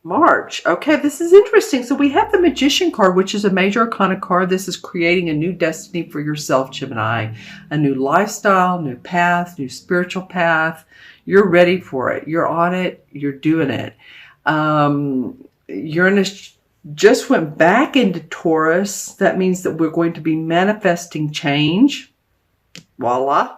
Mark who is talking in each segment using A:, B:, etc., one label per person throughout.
A: March. Okay, this is interesting. So we have the Magician card, which is a major arcana card. This is creating a new destiny for yourself, Gemini. A new lifestyle, new path, new spiritual path. You're ready for it. You're on it. You're doing it. Uranus just went back into Taurus. That means that we're going to be manifesting change. Voila.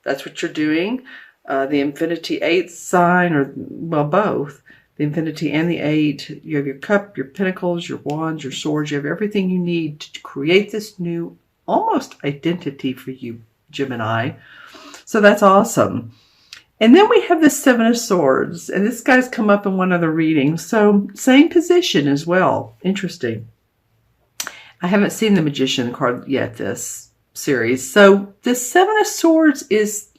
A: That's what you're doing. The Infinity 8 sign, or, well, both. The Infinity and the 8. You have your cup, your pentacles, your wands, your swords. You have everything you need to create this new, almost identity for you, Gemini. So that's awesome. And then we have the Seven of Swords. And this guy's come up in one of the readings. So same position as well. Interesting. I haven't seen the Magician card yet this series. So the Seven of Swords is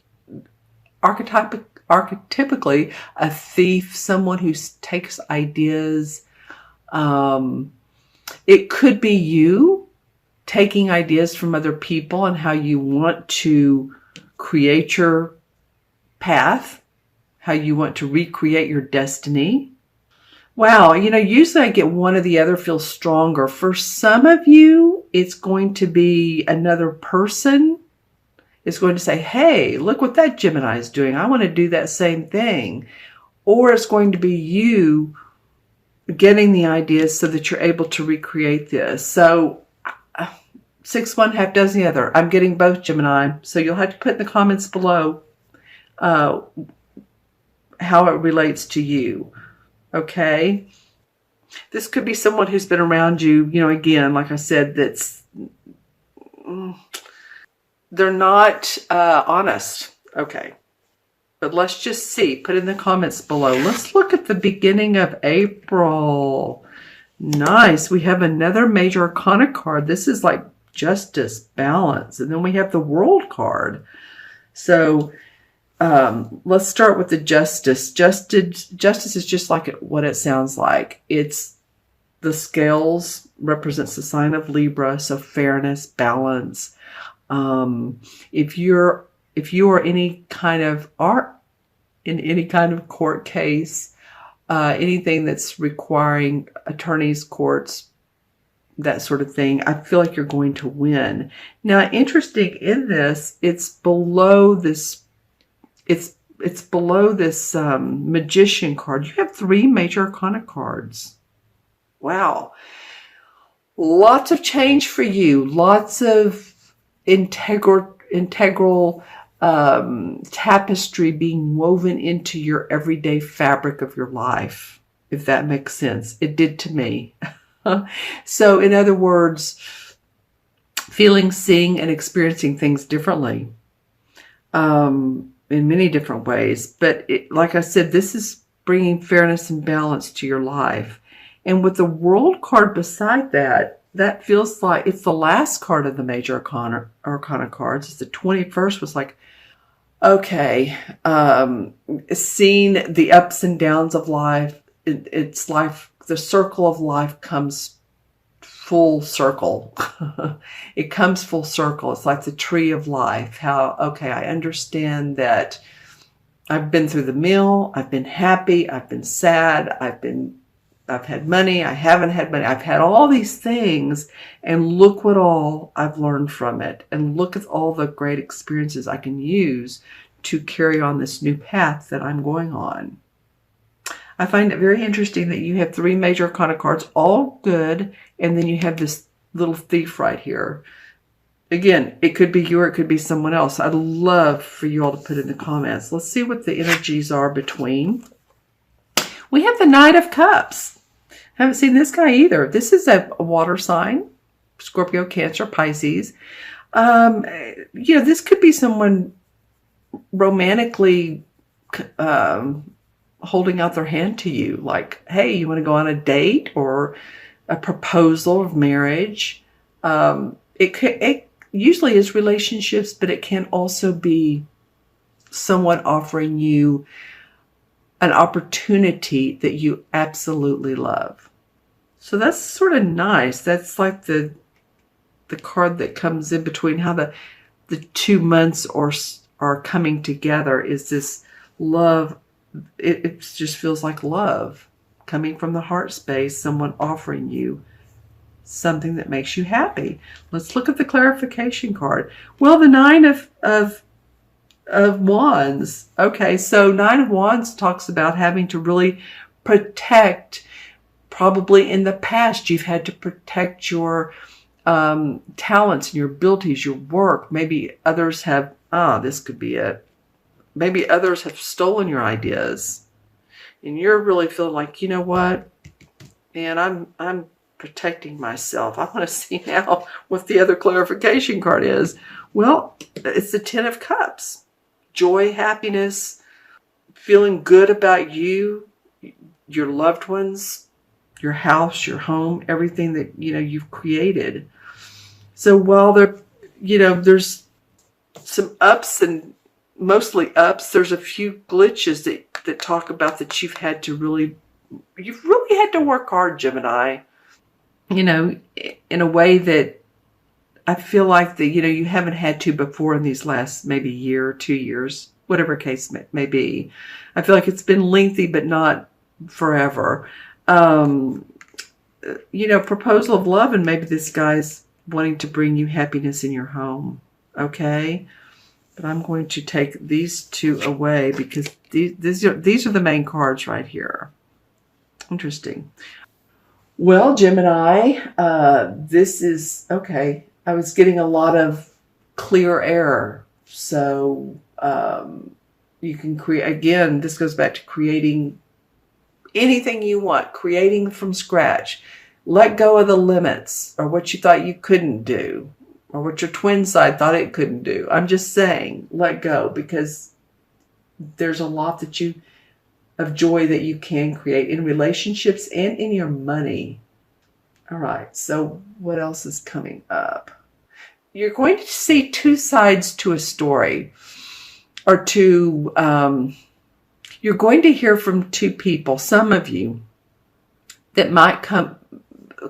A: archetypically a thief, someone who takes ideas. It could be you taking ideas from other people and how you want to create your path, how you want to recreate your destiny. Wow, usually I get one or the other feels stronger. For some of you, it's going to be another person is going to say, hey, look what that Gemini is doing. I want to do that same thing. Or it's going to be you getting the ideas so that you're able to recreate this. So 6 1, half dozen the other. I'm getting both, Gemini. So you'll have to put in the comments below how it relates to you. Okay? This could be someone who's been around you, again, like I said, they're not honest. Okay. But let's just see. Put in the comments below. Let's look at the beginning of April. Nice. We have another major arcana card. This is like justice, balance. And then we have the World card. So let's start with the justice. Justice is just like what it sounds like. It's the scales represents the sign of Libra. So fairness, balance. If you are in any kind of court case, anything that's requiring attorneys, courts, that sort of thing, I feel like you're going to win. Now, interesting in this, it's below this Magician card. You have 3 major arcana cards. Wow. Lots of change for you. Lots of integral tapestry being woven into your everyday fabric of your life, if that makes sense. It did to me. So in other words, feeling, seeing, and experiencing things differently in many different ways. But like I said, this is bringing fairness and balance to your life. And with the World card beside that, that feels like it's the last card of the major arcana cards. It's the 21st was like, okay, seeing the ups and downs of life, it's life, the circle of life comes full circle. It comes full circle. It's like the tree of life. How, okay, I understand that I've been through the mill. I've been happy. I've been sad. I've had money, I haven't had money, I've had all these things, and look what all I've learned from it. And look at all the great experiences I can use to carry on this new path that I'm going on. I find it very interesting that you have 3 major arcana cards, all good, and then you have this little thief right here. Again, it could be you or it could be someone else. I'd love for you all to put in the comments. Let's see what the energies are between. We have the Knight of Cups. Haven't seen this guy either. This is a water sign. Scorpio, Cancer, Pisces. This could be someone romantically holding out their hand to you. Like, hey, you want to go on a date or a proposal of marriage. It usually is relationships, but it can also be someone offering you an opportunity that you absolutely love. So that's sort of nice. That's like the card that comes in between how the 2 months are coming together is this love. It just feels like love coming from the heart space, someone offering you something that makes you happy. Let's look at the clarification card. Well, the Nine of Wands. Okay, so Nine of Wands talks about having to really protect. Probably in the past, you've had to protect your talents and your abilities, your work. Maybe others have, this could be it. Maybe others have stolen your ideas. And you're really feeling like, you know what? Man, I'm protecting myself. I want to see now what the other clarification card is. Well, it's the Ten of Cups. Joy, happiness, feeling good about you, your loved ones, your house, your home, everything that, you've created. So while there's some ups and mostly ups, there's a few glitches that talk about that you've really had to work hard, Gemini, in a way that I feel like that, you haven't had to before in these last maybe year or 2 years, whatever case may be. I feel like it's been lengthy, but not forever. Proposal of love, and maybe this guy's wanting to bring you happiness in your home. Okay. But I'm going to take these two away because these are the main cards right here. Interesting. Well, Gemini, this is, okay, I was getting a lot of clear air. So you can create, again, this goes back to creating anything you want, creating from scratch. Let go of the limits or what you thought you couldn't do or what your twin side thought it couldn't do. I'm just saying, let go, because there's a lot of joy that you can create in relationships and in your money. All right, so what else is coming up? You're going to see two sides to a story, or you're going to hear from two people, some of you, that might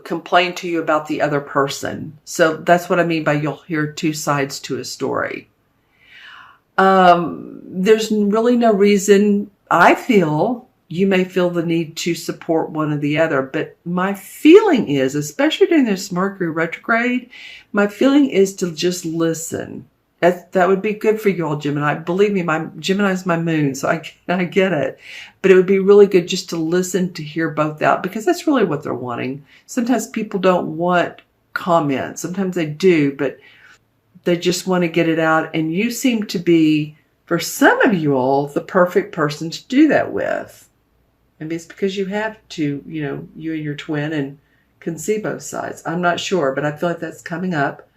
A: complain to you about the other person. So that's what I mean by you'll hear two sides to a story. There's really no reason, I feel, you may feel the need to support one or the other, but my feeling is, especially during this Mercury retrograde, my feeling is to just listen. That would be good for you all, Gemini. Believe me, my Gemini is my moon, so I get it. But it would be really good just to listen, to hear both out, because that's really what they're wanting. Sometimes people don't want comments. Sometimes they do, but they just want to get it out. And you seem to be, for some of you all, the perfect person to do that with. Maybe it's because you have to, you and your twin, and can see both sides. I'm not sure, but I feel like that's coming up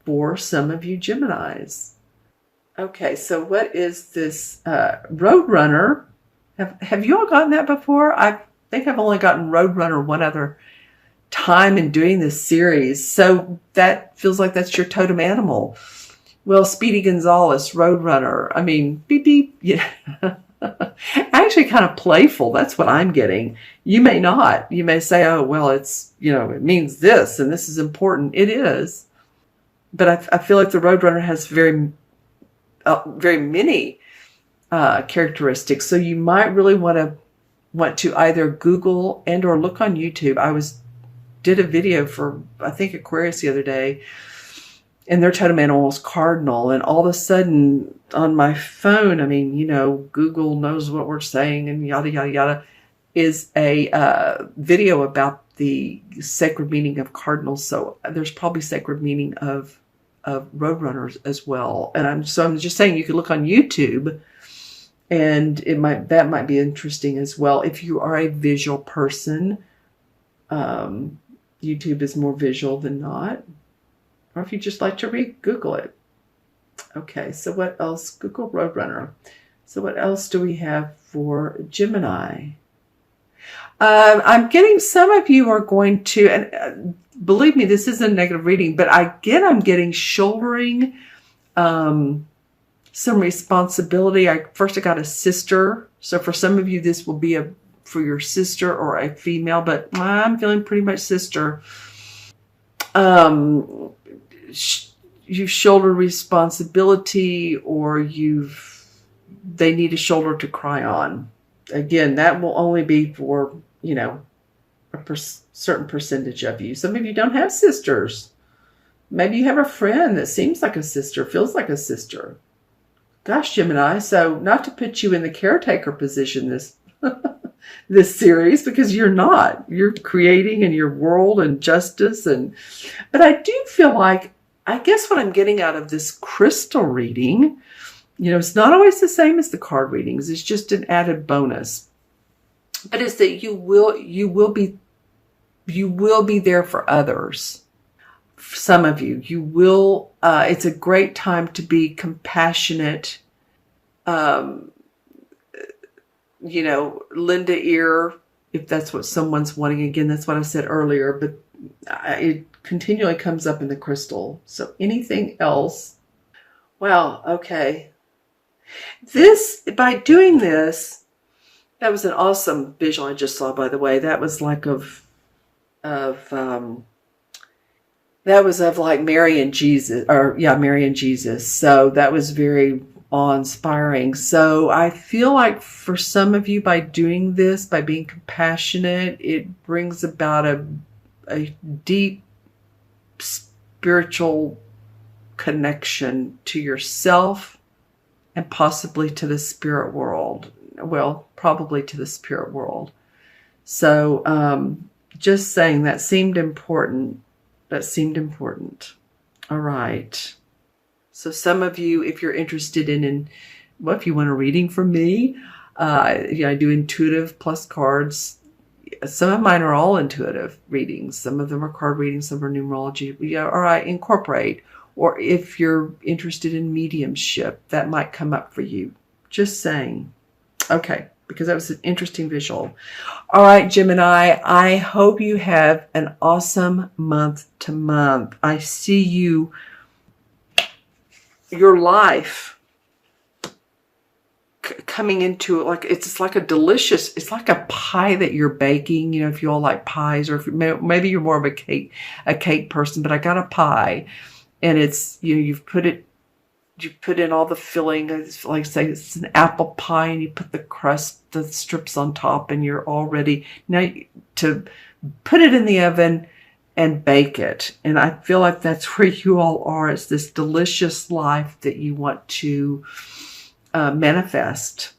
A: for some of you Geminis. Okay, so what is this Roadrunner? Have you all gotten that before? I think I've only gotten Roadrunner one other time in doing this series. So that feels like that's your totem animal. Well, Speedy Gonzales, Roadrunner. I mean, beep, beep. Yeah. Actually kind of playful. That's what I'm getting. You may not. You may say, oh, well, it's, it means this and this is important. It is. But I feel like the Roadrunner has very many characteristics. So you might really want to either Google and or look on YouTube. I did a video for, I think, Aquarius the other day, and their totem animal was cardinal. And all of a sudden on my phone, I mean, Google knows what we're saying and yada, yada, yada, is a video about the sacred meaning of cardinals. So there's probably sacred meaning of Roadrunners as well. And I'm just saying you could look on YouTube, and that might be interesting as well. If you are a visual person, YouTube is more visual than not. Or if you just like to read, Google it. Okay, so what else? Google Roadrunner. So what else do we have for Gemini? I'm getting some of you are going to, and believe me, this isn't a negative reading, but I'm getting shouldering some responsibility. I got a sister. So for some of you, this will be for your sister or a female, but I'm feeling pretty much sister. You shoulder responsibility, or they need a shoulder to cry on. Again, that will only be for you know, certain percentage of you. Some of you don't have sisters. Maybe you have a friend that seems like a sister, feels like a sister. Gosh, Gemini, so not to put you in the caretaker position this series, because you're not. You're creating in your world and justice, but I do feel like, I guess what I'm getting out of this crystal reading, it's not always the same as the card readings. It's just an added bonus. But it's that you will be there for others. For some of you, you will. It's a great time to be compassionate. Lend a ear if that's what someone's wanting. Again, that's what I said earlier, but it continually comes up in the crystal. So anything else? Wow. Okay. By doing this, that was an awesome visual I just saw, by the way. That was like like Mary and Jesus, Mary and Jesus. So that was very awe-inspiring. So I feel like for some of you, by doing this, by being compassionate, it brings about a deep spiritual connection to yourself and possibly to the spirit world. Well, probably to the spirit world. So just saying, that seemed important. All right. So some of you, if you're interested if you want a reading from me, I do intuitive plus cards. Some of mine are all intuitive readings. Some of them are card readings. Some are numerology. Or I incorporate. Or if you're interested in mediumship, that might come up for you. Just saying. Okay, because that was an interesting visual. All right, Gemini, I hope you have an awesome month to month. I see your life coming into it, it's like it's like a pie that you're baking. If you all like pies, or if maybe you're more of a cake person, but I got a pie, and it's, you put in all the filling. It's like, say it's an apple pie, and you put the strips on top, and you're all ready now to put it in the oven and bake it. And I feel like that's where you all are. It's this delicious life that you want to manifest.